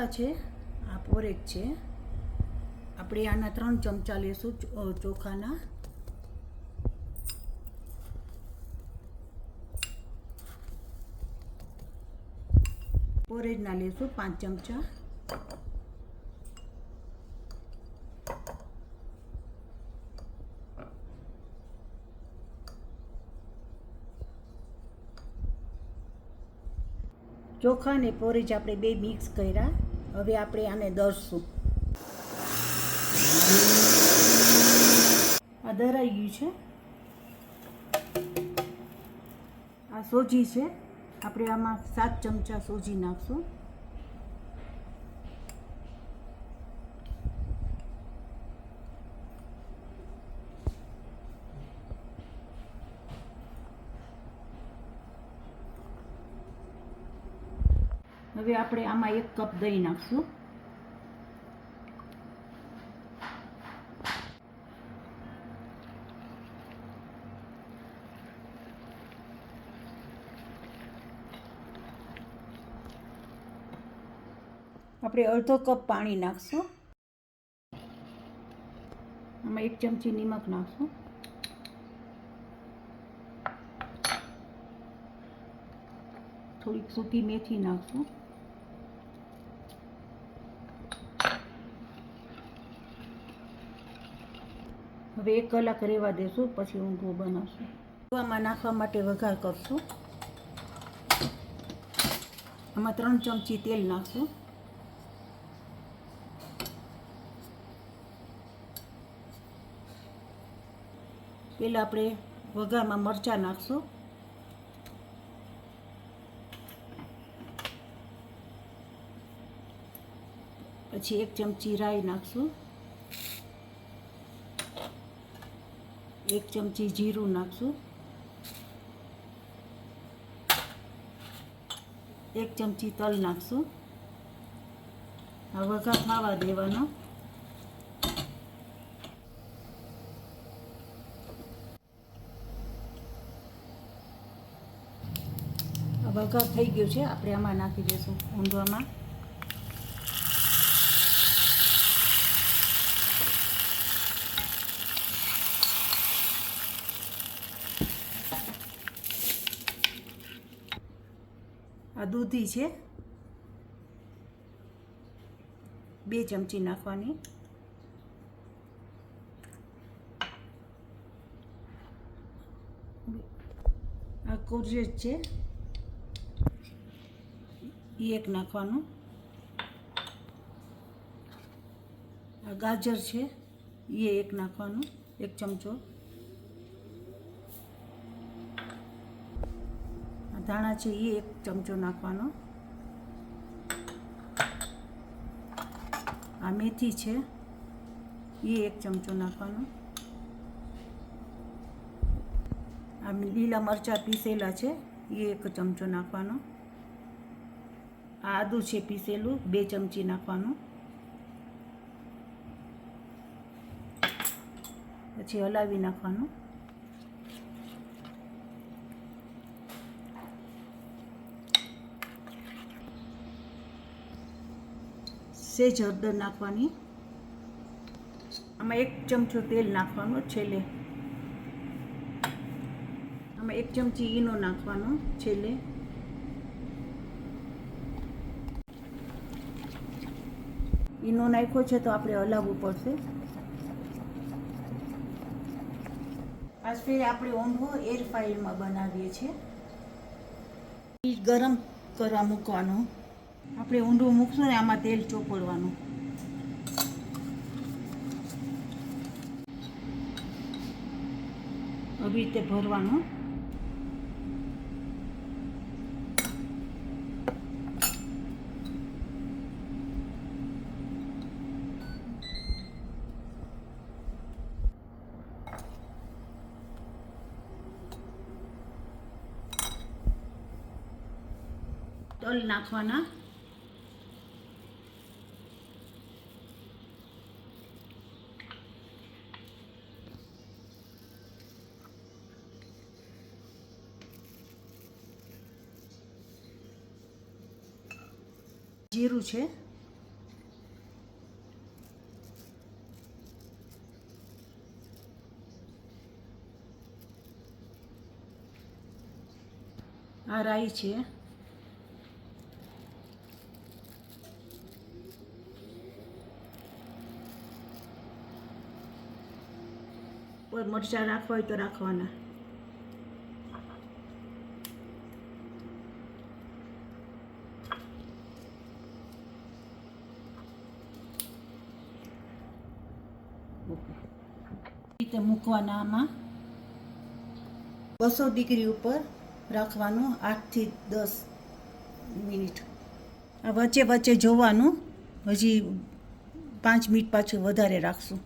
ચોખા છે, આ પોરેક છે. આપણે આના 3 ચમચા લેશું ચોખાના. પોરેજના લેશું 5 ચમચા. ચોખા ને પોરેજ આપણે બે મિક્સ કર્યા. હવે આપણે આને દળશું. આ દળાઈ ગયું છે. આ સોજી છે. આપણે આમાં 7 ચમચા સોજી નાખશું. હવે આપણે આમાં 1 કપ દહીં નાખશું. આપણે અડધો કપ પાણી નાખશું. આમાં 1 ચમચી નિમક નાખશું. થોડીક સૂકી મેથી નાખશું. હવે 1 કલાક રહેવા દેશું, પછી ઊંધો બનાવશું. આમાં નાખવા માટે વઘાર કરશું. આમાં 3 ચમચી તેલ નાખશું. પહેલાં આપણે વઘારમાં મરચાં નાખશું. પછી 1 ચમચી રાઈ નાખશું. 1 ચમચી જીરું નાખશું. 1 ચમચી તલ નાખશું. આ વઘાર ખાવા દેવાનો. વઘાર થઈ ગયું છે. આપણે આમાં નાખી દઈશું ઊંધવામાં. આ દૂધી છે, 2 ચમચી નાખવાની. આ કોરજેટ છે, એ 1 નાખવાનું. આ ગાજર છે, એ 1 નાખવાનું, 1 ચમચો. આ ધાણા છે, એ 1 ચમચો નાખવાનો. આ મેથી છે, એ 1 ચમચો નાખવાનો. આ લીલા મરચાં પીસેલા છે, એ 1 ચમચો નાખવાનો. આ આદું છે પીસેલું, 2 ચમચી નાખવાનું. પછી હલાવી નાખવાનું. સેજ હળદર નાખવાની. આમાં 1 ચમચો તેલ નાખવાનું છેલ્લે. આમાં 1 ચમચી ઈનો નાખવાનો છેલ્લે. ઈનો નાખ્યો છે તો આપણે હલાવવું પડશે. આજ ફેર આપણે ઊંધો એરફ્રાયરમાં બનાવીએ છીએ. ગરમ કરવા મૂકવાનું. આપણે ઊંધું મૂકશું ને આમાં તેલ ચોપડવાનું. આવી રીતે ભરવાનું. તલ નાખવાના. જીરું છે, આ રાઈ છે, કોઈ મરચાં રાખવા હોય તો રાખવાના. રીતે મૂકવાના આમાં 200 ડિગ્રી ઉપર રાખવાનું 8 થી 10 મિનિટ. આ વચ્ચે વચ્ચે જોવાનું, હજી 5 મિનિટ પાછું વધારે રાખશું.